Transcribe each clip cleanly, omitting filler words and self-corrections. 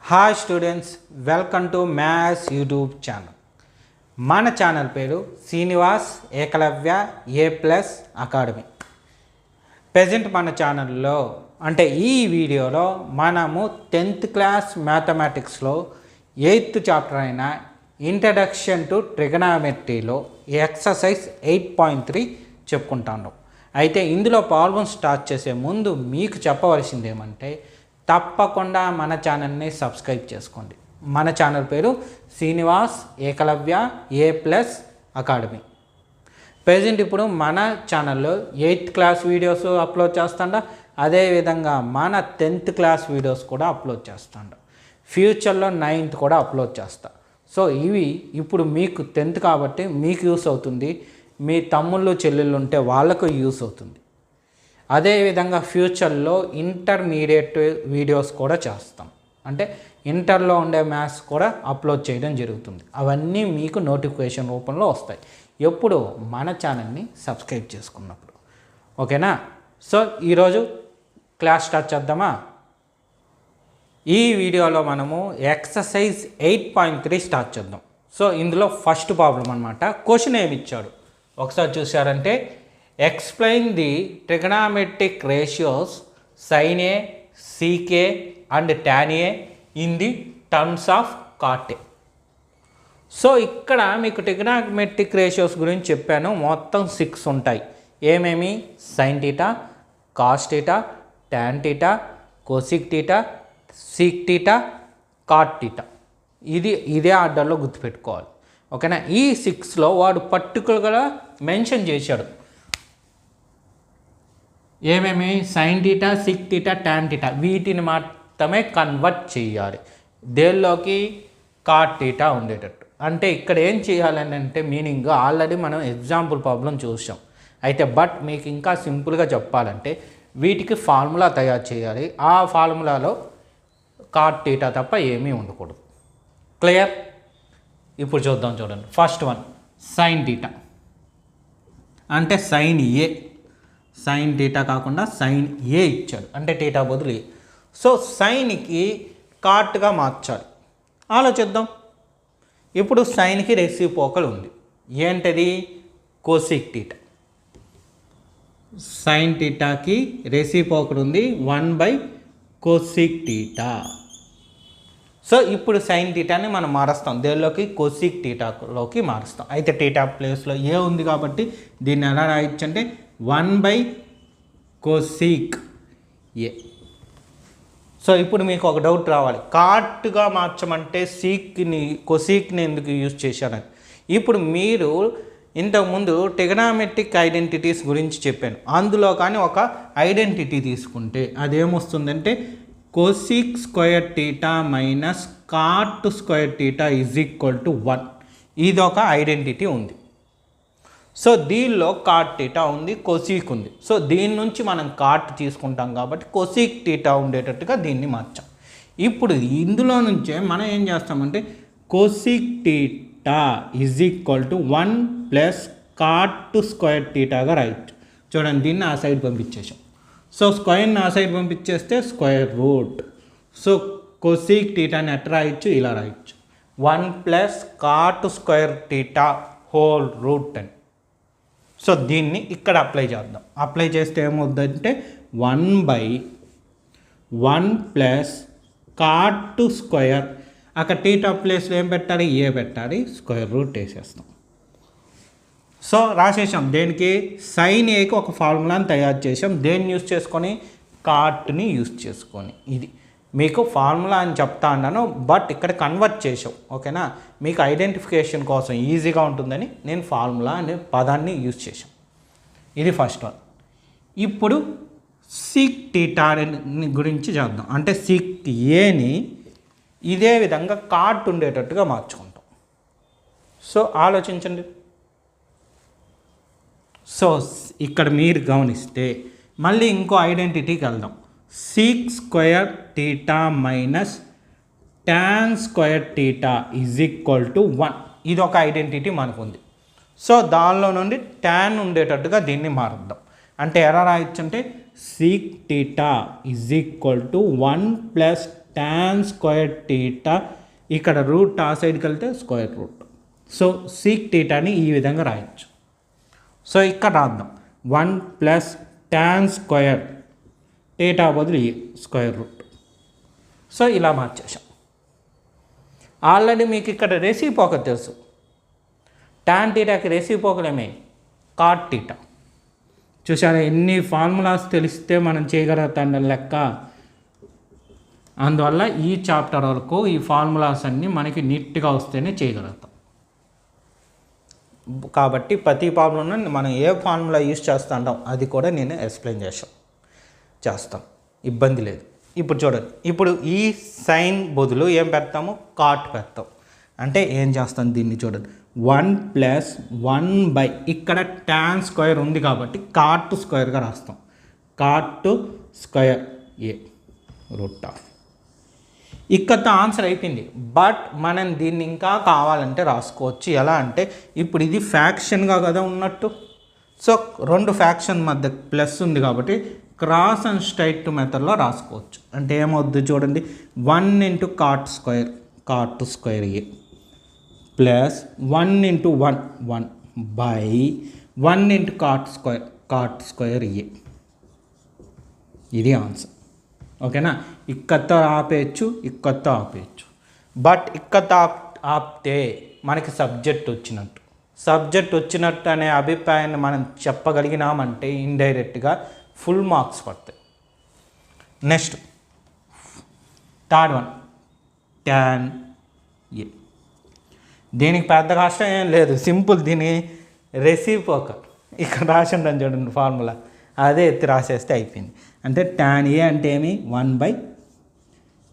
Hi students, welcome to maths YouTube channel. మన channel పేరు Srinivas Ekalavya A+ academy. Present మన ఛానల్లో అంటే ఈ వీడియోలో మనము 10th క్లాస్ మ్యాథమెటిక్స్లో 8th చాప్టర్ అయిన ఇంట్రడక్షన్ టు ట్రిగనామెట్రీలో ఎక్సర్సైజ్ 8.3 చెప్పుకుంటాను. అయితే ఇందులో ప్రాబ్లమ్ స్టార్ట్ చేసే ముందు మీకు చెప్పవలసింది ఏమంటే తప్పకుండా మన ఛానల్ని సబ్స్క్రైబ్ చేసుకోండి. మన ఛానల్ పేరు Srinivas Ekalavya A+ academy. Present ఇప్పుడు మన ఛానల్లో 8th క్లాస్ వీడియోస్ అప్లోడ్ చేస్తాండ, అదేవిధంగా మన 10th క్లాస్ వీడియోస్ కూడా అప్లోడ్ చేస్తాండ. ఫ్యూచర్లో 9th కూడా అప్లోడ్ చేస్తా. సో ఇవి ఇప్పుడు మీకు 10th కాబట్టి మీకు యూస్ అవుతుంది, మీ తమ్ముళ్ళు చెల్లెళ్ళు ఉంటే వాళ్ళకు యూస్ అవుతుంది. అదేవిధంగా ఫ్యూచర్లో ఇంటర్మీడియట్ వీడియోస్ కూడా చేస్తాం, అంటే ఇంటర్లో ఉండే మ్యాథ్స్ కూడా అప్లోడ్ చేయడం జరుగుతుంది. అవన్నీ మీకు నోటిఫికేషన్ రూపంలో వస్తాయి ఎప్పుడు మన ఛానల్ని సబ్స్క్రైబ్ చేసుకున్నప్పుడు. ఓకేనా? సో ఈరోజు క్లాస్ స్టార్ట్ చేద్దామా? ఈ వీడియోలో మనము ఎక్సర్సైజ్ 8.3 స్టార్ట్ చేద్దాం. సో ఇందులో ఫస్ట్ ప్రాబ్లం అనమాట. క్వశ్చన్ ఏమి ఇచ్చాడు ఒకసారి చూసారంటే, explain the trigonometric ratios sin A, sec A and tan A in the terms of cot A. So ఇక్కడ మీకు ట్రిగనామెట్రిక్ రేషియోస్ గురించి చెప్పాను. మొత్తం 6 ఉంటాయి. ఏమేమి? sin θ, cos θ, tan θ, cosec θ, sec θ, cot θ. ఇదే ఆర్డర్లో గుర్తుపెట్టుకోవాలి. ఓకేనా? ఈ 6లో వాడు పర్టికులర్గా మెన్షన్ చేశాడు ఏమేమి? sin θ, sec θ, tan θ. వీటిని మాత్రమే కన్వర్ట్ చేయాలి దేనిలోకి? cot θ ఉండేటట్టు. అంటే ఇక్కడ ఏం చేయాలని అంటే మీనింగ్ ఆల్రెడీ మనం ఎగ్జాంపుల్ ప్రాబ్లం చూసాం. అయితే బట్ మీకు ఇంకా సింపుల్గా చెప్పాలంటే వీటికి ఫార్ములా తయారు చేయాలి. ఆ ఫార్ములాలో cot θ తప్ప ఏమీ ఉండకూడదు. క్లియర్? ఇప్పుడు చూద్దాం. చూడండి, ఫస్ట్ వన్ sin θ అంటే sin A. sin θ కాకుండా sin A ఇచ్చాడు, అంటే θ బదులు A. సో సైన్కి కాట్గా మార్చాలి. ఆలోచిద్దాం. ఇప్పుడు సైన్కి రెసిప్రోకల్ ఉంది. ఏంటది? cosec θ. sin θకి రెసిప్రోకల్ ఉంది 1/cosec θ. సో ఇప్పుడు sin θని మనం మారుస్తాం దేనిలోకి? cosec θలోకి మారుస్తాం. అయితే θ ప్లేస్లో A ఉంది కాబట్టి దీన్ని ఎలా రాయొచ్చు అంటే 1/cosec A. సో ఇప్పుడు మీకు ఒక డౌట్ రావాలి, కాట్గా మార్చమంటే కొసీక్ని ఎందుకు యూజ్ చేశారని. ఇప్పుడు మీరు ఇంతకుముందు ట్రిగనామెట్రిక్ ఐడెంటిటీస్ గురించి చెప్పాను. అందులో కానీ ఒక ఐడెంటిటీ తీసుకుంటే అదేమొస్తుందంటే cosec square θ minus cot square θ is equal to 1. ఇది ఒక ఐడెంటిటీ ఉంది. సో దీనిలో cot θ ఉంది, cosec ఉంది. సో దీని నుంచి మనం cot తీసుకుంటాం కాబట్టి cosec θ ఉండేటట్టుగా దీన్ని మార్చాం. ఇప్పుడు ఇందులో నుంచే మనం ఏం చేస్తామంటే cosec θ is equal to 1 plus cot square θగా రైట్. చూడండి, దీన్ని ఆ సైడ్ పంపించేసాం. సో స్క్వేర్ని ఆ సైడ్ పంపించేస్తే స్క్వేర్ రూట్. సో cosec θని ఎట్లా రాయొచ్చు? ఇలా రాయొచ్చు, 1 plus cot square θ whole root అని. సో దీన్ని ఇక్కడ అప్లై చేద్దాం. అప్లై చేస్తే ఏమవుద్దంటే 1/1 ప్లస్ cot స్క్వేర్, అక్కడ θ ప్లేస్లో ఏం పెట్టాలి? A పెట్టాలి, స్క్వేర్ రూట్ వేసేస్తాం. సో రాసేసాం. దేనికి? sin Aకి ఒక ఫార్ములాని తయారు చేసాం. దేన్ని యూజ్ చేసుకొని? cotని యూజ్ చేసుకొని. ఇది మీకు ఫార్ములా అని చెప్తా అన్నాను, బట్ ఇక్కడ కన్వర్ట్ చేసాం. ఓకేనా? మీకు ఐడెంటిఫికేషన్ కోసం ఈజీగా ఉంటుందని నేను ఫార్ములా అనే పదాన్ని యూజ్ చేసాం. ఇది ఫస్ట్ వన్. ఇప్పుడు sec θ గురించి చేద్దాం. అంటే sec Aని ఇదే విధంగా cot ఉండేటట్టుగా మార్చుకుంటాం. సో ఆలోచించండి. సో ఇక్కడ మీరు గమనిస్తే మళ్ళీ ఇంకో ఐడెంటిటీకి వెళ్దాం. sec square θ minus tan square θ is equal to 1. ఇది ఒక ఐడెంటిటీ మనకు ఉంది. సో దానిలో నుండి tan ఉండేటట్టుగా దీన్ని మారుద్దాం. అంటే ఎలా రాయొచ్చు అంటే sec θ is equal to 1 plus tan square theta, ఇక్కడ రూట్ ఆ సైడ్కి వెళ్తే స్క్వేర్ రూట్. సో సీక్ టీటాని ఈ విధంగా రాయొచ్చు. సో ఇక్కడ రాద్దాం 1 ప్లస్ tan స్క్వేర్ టీటా బదులు స్క్వేర్ రూట్. సో ఇలా మార్చేసాం. ఆల్రెడీ మీకు ఇక్కడ రెసిప్రోకల్ తెలుసు. tan టీటాకి రెసిప్రోకల్ ఏమే cot టీటా. చూసారా ఎన్ని ఫార్ములాస్ తెలిస్తే మనం చేయగలుగుతాం లెక్క. అందువల్ల ఈ చాప్టర్ వరకు ఈ ఫార్ములాస్ అన్నీ మనకి నీట్గా వస్తేనే చేయగలుగుతాం. కాబట్టి ప్రతి ప్రాబ్లంలో మనం ఏ ఫార్ములా యూజ్ చేస్తుంటాం అది కూడా నేను ఎక్స్ప్లెయిన్ చేస్తాం, ఇబ్బంది లేదు. ఇప్పుడు చూడండి, ఇప్పుడు ఈ సైన్ బదులు ఏం పెడతాము, కాట్ పెడతాం. అంటే ఏం చేస్తాం దీన్ని చూడండి, 1 ప్లస్ 1 బై ఇక్కడ tan స్క్వేర్ ఉంది కాబట్టి కాట్ స్క్వేర్గా రాస్తాం. Cot square A root of. ఇక్కడతో ఆన్సర్ అయిపోయింది. బట్ మనం దీన్ని ఇంకా కావాలంటే రాసుకోవచ్చు. ఎలా అంటే ఇప్పుడు ఇది ఫ్యాక్షన్గా కదా ఉన్నట్టు. సో 2 ఫ్యాక్షన్ మధ్య ప్లస్ ఉంది కాబట్టి క్రాస్ అండ్ స్ట్రైట్ మెథడ్లో రాసుకోవచ్చు. అంటే ఏమవుద్ది చూడండి, 1 into cot square A plus 1 into 1 by 1 into cot square A. ఇది ఆన్సర్. ఓకేనా, ఇక్కడతో ఆపేయచ్చు, ఇక్కడతో ఆపేయచ్చు. బట్ ఇక్కడతో ఆపితే మనకి సబ్జెక్ట్ వచ్చినట్టు అనే అభిప్రాయాన్ని మనం చెప్పగలిగినామంటే ఇండైరెక్ట్గా ఫుల్ మార్క్స్ పడతాయి. నెక్స్ట్ థర్డ్ వన్ tan ఏ. దీనికి పెద్ద కష్టం ఏం లేదు, సింపుల్. దీని రెసిప్రోకల్ ఇక్కడ రాసి ఉంటాను చూడండి ఫార్ములా, అదే ఎత్తి రాసేస్తే అయిపోయింది. అంటే tan ఏ అంటే ఏమి 1 బై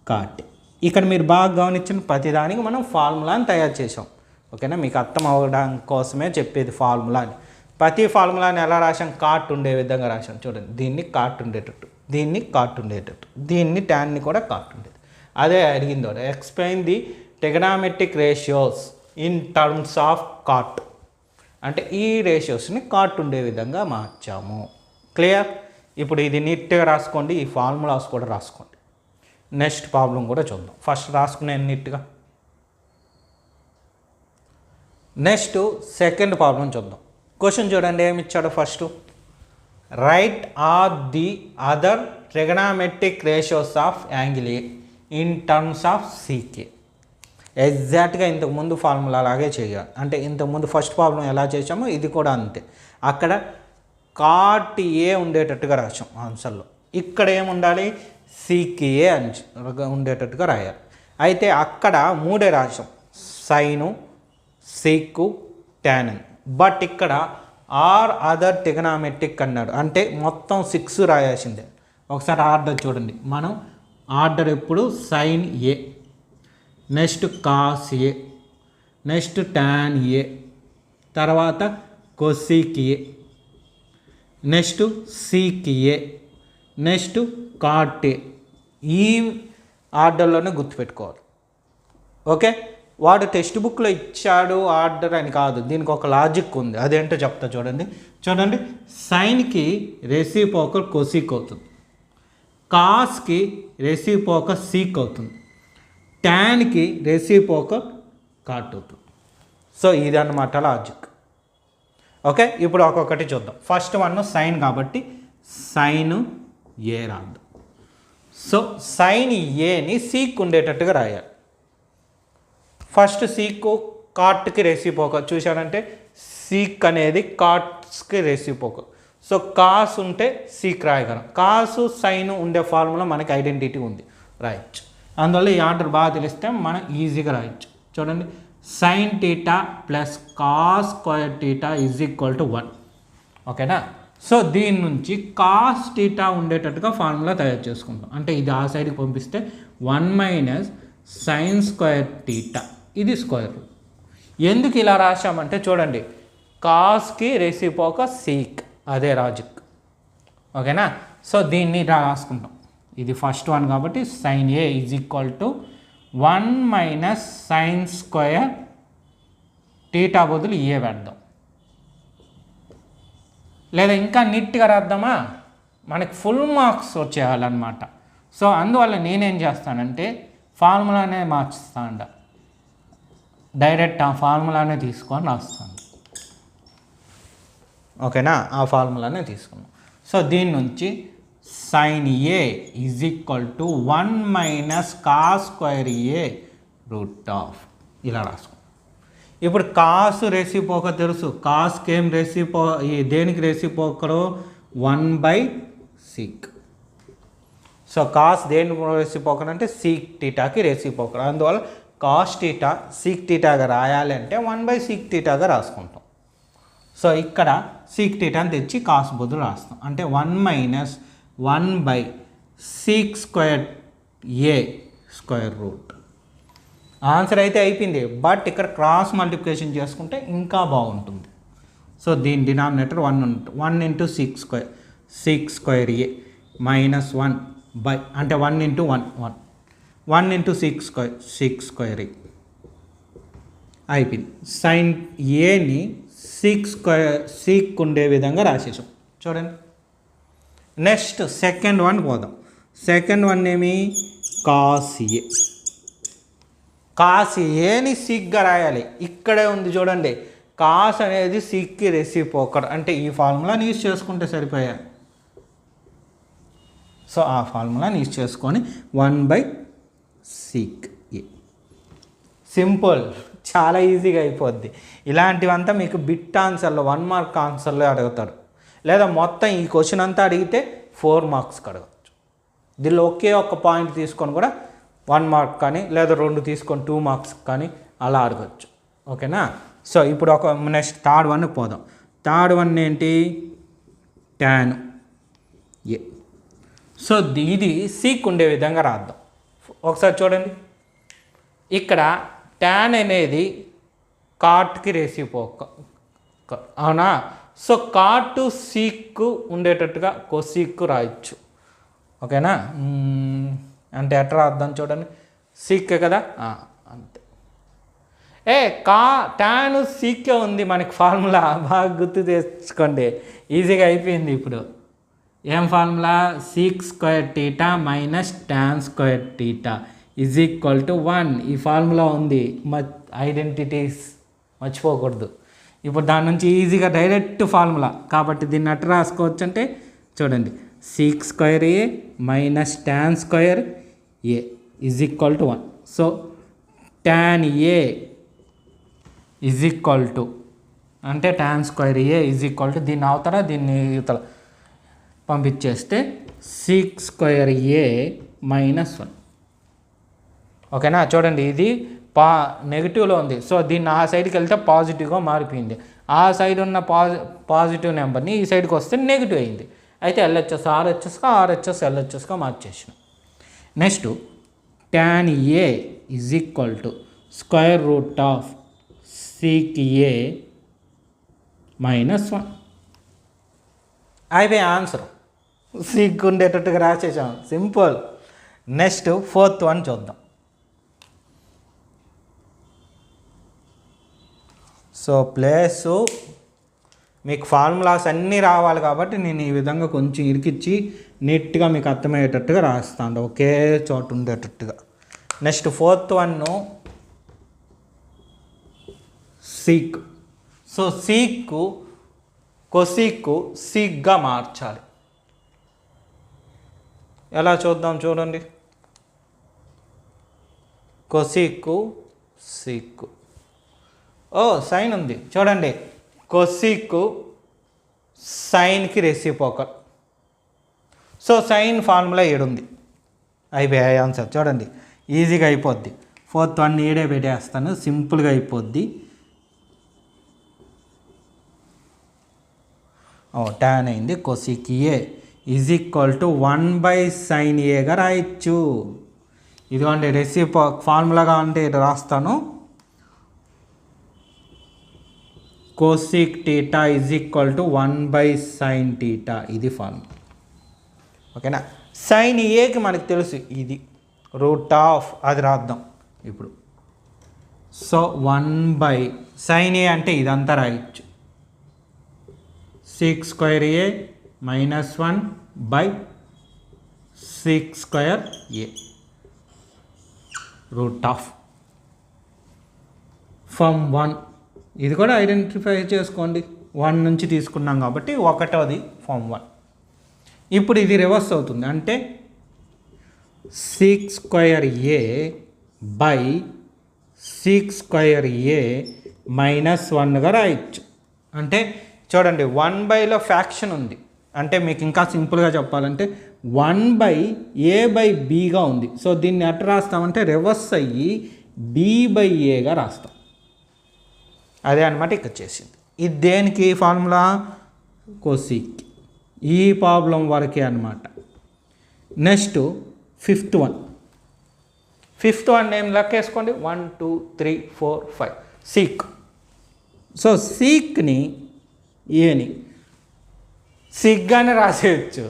కాట్. ఇక్కడ మీరు బాగా గమనించిన ప్రతిదానికి మనం ఫార్ములాని తయారు చేసాం. ఓకేనా, మీకు అర్థం అవ్వడం కోసమే చెప్పేది ఫార్ములాని. ప్రతి ఫార్ములాని ఎలా రాసాం, కాట్ ఉండే విధంగా రాసాం. చూడండి, దీన్ని కాట్ ఉండేటట్టు, దీన్ని కాట్ ఉండేటట్టు, దీన్ని ట్యాన్ని కూడా కాట్ ఉండేది. అదే అడిగింది కూడా, explain the trigonometric ratios in terms of cot. అంటే ఈ రేషియోస్ని కాట్ ఉండే విధంగా మార్చాము. క్లియర్. ఇప్పుడు ఇది నీట్గా రాసుకోండి, ఈ ఫార్ములాస్ కూడా రాసుకోండి. నెక్స్ట్ ప్రాబ్లం కూడా చూద్దాం. ఫస్ట్ రాసుకునే నీట్గా. నెక్స్ట్ సెకండ్ ప్రాబ్లం చూద్దాం. క్వశ్చన్ చూడండి ఏమి ఇచ్చాడు. First right are the other trigonometric ratios of angle A in terms of CK. ఎగ్జాక్ట్గా ఇంతకుముందు ఫార్ములా అలాగే చేయాలి. అంటే ఇంతకుముందు ఫస్ట్ ప్రాబ్లం ఎలా చేసామో ఇది కూడా అంతే. అక్కడ కాట్ ఏ ఉండేటట్టుగా రాసాం ఆన్సర్లో. ఇక్కడ ఏముండాలి, సీకే అని ఉండేటట్టుగా రాయాలి. అయితే అక్కడ 3 రాసాం, సైను, సీకు, ట్యాన్. బట్ ఇక్కడ ఆర్ అదర్ ట్రిగనామెట్రిక్ అన్నాడు, అంటే మొత్తం 6 రాయాల్సిందే. ఒకసారి ఆర్డర్ చూడండి. మనం ఆర్డర్ ఎప్పుడు sine A, next cos A, next tan A, తర్వాత cosec A, next sec A, next cot A. ఈ ఆర్డర్లోనే గుర్తుపెట్టుకోవాలి. ఓకే, వాడు టెక్స్ట్ బుక్లో ఇచ్చాడు ఆర్డర్ అని కాదు, దీనికి ఒక లాజిక్ ఉంది. అదేంటో చెప్తా చూడండి. సైన్కి రెసిప్రోకల్ కొసీక్ అవుతుంది, కాస్కి రెసిప్రోకల్ సీక్ అవుతుంది, ట్యాన్కి రెసిప్రోకల్ కాట్ అవుతుంది. సో ఇదన్నమాట లాజిక్. ఓకే, ఇప్పుడు ఒక్కొక్కటి చూద్దాం. ఫస్ట్ వన్ సైన్ కాబట్టి సైన్ ఏ రాద్దాం. సో సైన్ ఏని సీక్ ఉండేటట్టుగా రాయాలి. ఫస్ట్ సీక్ కాట్కి రెసిప్రోకల్ చూశానంటే సీక్ అనేది కాట్స్కి రెసిప్రోకల్. సో కాస్ ఉంటే సీక్ రాయగలం. కాసు సైన్ ఉండే ఫార్ములా మనకి ఐడెంటిటీ ఉంది, రాయొచ్చు. అందువల్ల ఈ ఆర్డర్ బాగా తెలిస్తే మనం ఈజీగా రాయొచ్చు. చూడండి, sine theta plus cos square theta is equal to 1. ఓకేనా. సో దీని నుంచి కాస్ టీటా ఉండేటట్టుగా ఫార్ములా తయారు చేసుకుంటాం. అంటే ఇది ఆ సైడ్కి పంపిస్తే 1 మైనస్ సైన్ స్క్వేర్ టీటా, ఇది స్క్వేర్ రూట్. ఎందుకు ఇలా రాశామంటే చూడండి, కాస్కి రెసిప్రోకల్ సీక్, అదే లాజిక్. ఓకేనా. సో దీన్ని రాసుకుంటాం. ఇది ఫస్ట్ వన్ కాబట్టి sine A is equal to 1 minus sine square theta బదులు ఏ పెడదాం. లేదా ఇంకా నీట్గా రాద్దామా, మనకి ఫుల్ మార్క్స్ వచ్చేయాలన్నమాట. సో అందువల్ల నేనేం చేస్తానంటే ఫార్ములానే మార్చుతాను, డైరెక్ట్ ఆ ఫార్ములానే తీసుకొని రాస్తాను. ఓకేనా, ఆ ఫార్ములానే తీసుకున్నాం. సో దీని నుంచి sin A is equal to 1 minus cos square A root of ఇలా రాసుకుంటాం. ఇప్పుడు కాసు రెసిపోక తెలుసు, కాస్కి ఏం దేనికి రెసిపోకరు 1/sec. సో కాస్ దేని రెసిపోకర్ అంటే సీక్ టీటాకి రెసిపోకర్. అందువల్ల కాస్ టీటా సీక్ టీటాగా రాయాలి అంటే 1/sec టీటాగా రాసుకుంటాం. సో ఇక్కడ సీక్ టీటాని తెచ్చి కాస్ బదులు రాస్తాం, అంటే 1 మైనస్ 1/sec స్క్వేర్ ఏ స్క్వేర్ రూట్. ఆన్సర్ అయితే అయిపోయింది, బట్ ఇక్కడ క్రాస్ మల్టిప్లికేషన్ చేసుకుంటే ఇంకా బాగుంటుంది. సో దీని denominator 1 into sec square A minus 1 by అంటే 1 ఇంటూ 1 ఇంటూ sec స్క్వేర్ ఏ అయిపోయింది. సైన్ ఏని సీక్ ఉండే విధంగా రాసేసాం చూడండి. నెక్స్ట్ సెకండ్ వన్ పోదాం. సెకండ్ వన్ ఏమి కాస్ ఏ. కాస్ ఏని సీక్గా రాయాలి, ఇక్కడే ఉంది చూడండి. కాస్ అనేది సీక్కి రెసిపోకర్, అంటే ఈ ఫార్ములాని యూజ్ చేసుకుంటే సరిపోయా. సో ఆ ఫార్ములాని యూజ్ చేసుకొని 1/sec ఏ. సింపుల్, చాలా ఈజీగా అయిపోద్ది. ఇలాంటివంతా మీకు బిట్ ఆన్సర్లో 1 మార్క్ ఆన్సర్లో అడుగుతారు, లేదా మొత్తం ఈ క్వశ్చన్ అంతా అడిగితే 4 మార్క్స్కి అడగచ్చు. దీనిలో ఒకే ఒక్క పాయింట్ తీసుకొని కూడా 1 మార్క్ కానీ, లేదా 2 తీసుకొని 2 మార్క్స్ కానీ అలా అడగచ్చు. ఓకేనా. సో ఇప్పుడు ఒక నెక్స్ట్ థర్డ్ వన్కి పోదాం. థర్డ్ వన్ ఏంటి, ట్యాన్ ఏ. సో ఇది సీక్ ఉండే విధంగా రాద్దాం. ఒకసారి చూడండి, ఇక్కడ ట్యాన్ అనేది కాట్కి రెసిపోక, అవునా. సో కాట్ సీక్ ఉండేటట్టుగా కొసీక్ రాయొచ్చు. ఓకేనా, అంటే ఎట్లా రాద్దాం చూడండి, సీక్ కదా, అంతే. ట్యాన్ సీకే ఉంది మనకి ఫార్ములా, బాగా గుర్తు తెచ్చుకోండి, ఈజీగా అయిపోయింది. ఇప్పుడు ఏం formula, seek square theta minus tan square theta is equal to 1. ఈ ఫార్ములా ఉంది, ఐడెంటిటీస్ మర్చిపోకూడదు. ఇప్పుడు దాని నుంచి ఈజీగా డైరెక్ట్ ఫార్ములా కాబట్టి దీన్ని అట్లా రాసుకోవచ్చు అంటే చూడండి, sec square A minus tan square A is equal to 1. So tan A is equal to అంటే tan square A is equal to దీన్ని అవతల దీన్ని ఇవతల పంపించేస్తే సీక్ స్క్వేర్ ఏ మైనస్ 1. ఓకేనా, చూడండి ఇది నెగిటివ్లో ఉంది. సో దీన్ని ఆ సైడ్కి వెళ్తే పాజిటివ్గా మారిపోయింది. ఆ సైడ్ ఉన్న పాజిటివ్ నెంబర్ని ఈ సైడ్కి వస్తే నెగిటివ్ అయింది. అయితే ఎల్హెచ్ఎస్ ఆర్హెచ్ఎస్గా, ఆర్హెచ్ఎస్ ఎల్హెచ్ఎస్గా మార్చేసిన. Next tan A is equal to square root of sec A minus 1. అయిపోయి ఆన్సర్ సీక్ ఉండేటట్టుగా రాసేసాం, సింపుల్. నెక్స్ట్ ఫోర్త్ వన్ చూద్దాం. సో ప్లేసు మీకు ఫార్ములాస్ అన్నీ రావాలి కాబట్టి నేను ఈ విధంగా కొంచెం ఇరికిచ్చి నీట్గా మీకు అర్థమయ్యేటట్టుగా రాస్తాను, ఒకే చోట ఉండేటట్టుగా. Next fourth one sec. So సీక్కు కొసీక్కు సీక్గా మార్చాలి. ఎలా చూద్దాం చూడండి, కొసీక్కు సీక్కు, సైన్ ఉంది చూడండి, కొసీక్కు సైన్కి రెసిపోకల్. సో సైన్ ఫార్ములా 7 ఉంది, అయిపోయాయి ఆన్సర్. చూడండి ఈజీగా అయిపోద్ది. ఫోర్త్ వన్ ఏడే పెట్టేస్తాను, సింపుల్గా అయిపోద్ది. ట్యాన్ అయింది, cosec A is equal to 1/sin ఏగా రాయొచ్చు. ఇదిగోండి ఫార్ములా కావాలంటే రాస్తాను, cosec theta is equal to 1/sin theta, ఇది ఫార్ములా. ఓకేనా. సైన్ ఏకి మనకు తెలుసు ఇది రూట్ ఆఫ్, అది రాద్దాం ఇప్పుడు. సో 1/sin ఏ అంటే ఇదంతా రాయొచ్చు, seek square A minus 1/sin 6 square A root of from 1, ఇది కూడా ఐడెంటిఫై చేసుకోండి. 1 నుంచి తీసుకున్నాం కాబట్టి ఒకటోది ఫ్రమ్ 1. ఇప్పుడు ఇది రివర్స్ అవుతుంది, అంటే 6 square A by 6 square A minus 1గా రాయొచ్చు. అంటే చూడండి 1/లో ఫ్యాక్షన్ ఉంది, అంటే మీకు ఇంకా సింపుల్గా చెప్పాలంటే 1/a/bగా ఉంది. సో దీన్ని ఎట్లా రాస్తామంటే రివర్స్ అయ్యి b/aగా రాస్తాం. అదే అనమాట ఇక్కడ చేసింది. ఇది దేనికి ఫార్ములా? కోసిక్. ఈ ప్రాబ్లం వరకే అనమాట. నెక్స్ట్ ఫిఫ్త్ వన్ ఏం లెక్కేసుకోండి. 1 2 3 4 5 సీక్. సో సీక్ని ఏని సిగ్గానే రాసేయచ్చు,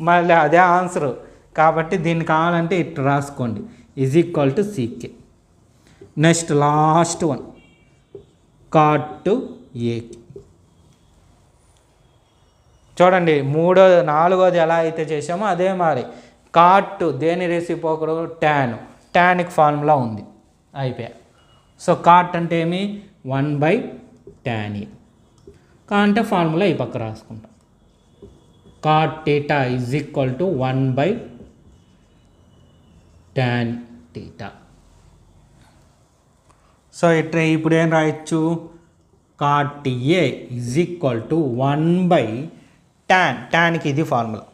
మళ్ళీ అదే ఆన్సరు. కాబట్టి దీన్ని కావాలంటే ఇట్లా రాసుకోండి, is equal to sec A. Next last one cot ఏకి. చూడండి 3వ 4వది ఎలా అయితే చేసామో అదే మరి. కాట్ దేని రెసిప్రోకల్? టాన్కి ఫార్ములా ఉంది, అయిపోయా. సో కాట్ అంటే ఏమి? 1/tan ఏ. అంటే ఫార్ములా ఈ పక్క రాసుకుంటాం. Cot theta is equal to 1/tan theta. So ఇట్లా ఇప్పుడు ఏం రాయొచ్చు? Cot A is equal to 1/tan. టాన్కి ఇది ఫార్ములా.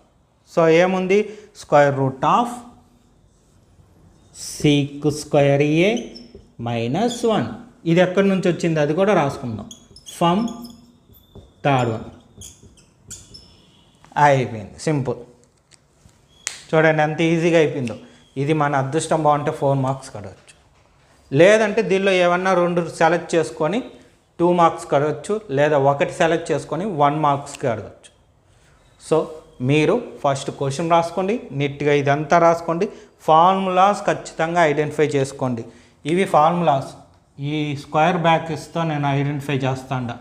సో ఏముంది? Square root of sec square A minus 1. ఇది ఎక్కడి నుంచి వచ్చింది అది కూడా రాసుకుందాం. From third one. అయిపోయింది, సింపుల్. చూడండి ఎంత ఈజీగా అయిపోయిందో. ఇది మన అదృష్టం బాగుంటే 4 మార్క్స్ కడవచ్చు, లేదంటే దీనిలో ఏమన్నా 2 సెలెక్ట్ చేసుకొని 2 మార్క్స్ కడవచ్చు, లేదా 1 సెలెక్ట్ చేసుకొని 1 మార్క్స్కి అడగచ్చు. సో మీరు ఫస్ట్ క్వశ్చన్ రాసుకోండి, నీట్గా ఇదంతా రాసుకోండి. ఫార్ములాస్ ఖచ్చితంగా ఐడెంటిఫై చేసుకోండి. ఇవి ఫార్ములాస్, ఈ స్క్వేర్ బ్రాకెట్స్తో నేను ఐడెంటిఫై చేస్తాను,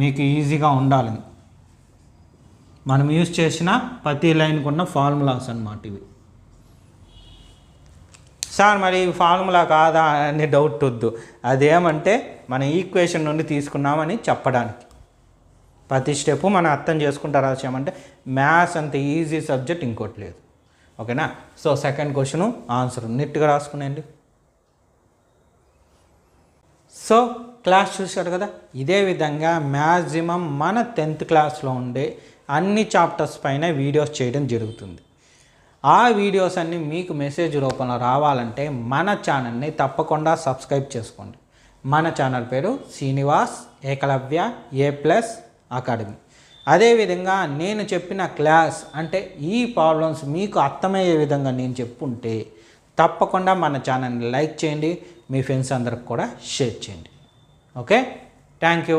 మీకు ఈజీగా ఉండాలని. మనం యూజ్ చేసిన ప్రతి లైన్కి ఉన్న ఫార్ములాస్ అన్నమాట ఇవి. సార్ మరి ఫార్ములా కాదా అని డౌట్ వద్దు, అదేమంటే మన ఈక్వేషన్ నుండి తీసుకున్నామని చెప్పడానికి. ప్రతి స్టెప్ మనం అర్థం చేసుకుంటా రాసామంటే మ్యాథ్స్ అంత ఈజీ సబ్జెక్ట్ ఇంకోటి లేదు. ఓకేనా? సో సెకండ్ క్వశ్చను ఆన్సర్ నీట్గా రాసుకునేయండి. సో క్లాస్ చూశారు కదా, ఇదే విధంగా మ్యాక్సిమం మన 10th క్లాస్లో ఉండే అన్ని చాప్టర్స్ పైన వీడియోస్ చేయడం జరుగుతుంది. ఆ వీడియోస్ అన్నీ మీకు మెసేజ్ రూపంలో రావాలంటే మన ఛానల్ని తప్పకుండా సబ్స్క్రైబ్ చేసుకోండి. మన ఛానల్ పేరు శ్రీనివాస్ ఏకలవ్య A+ అకాడమీ. అదేవిధంగా నేను చెప్పిన క్లాస్ అంటే ఈ ప్రాబ్లమ్స్ మీకు అర్థమయ్యే విధంగా నేను చెప్పుంటే తప్పకుండా మన ఛానల్ని లైక్ చేయండి, మీ ఫ్రెండ్స్ అందరికి కూడా షేర్ చేయండి. Okay, thank you.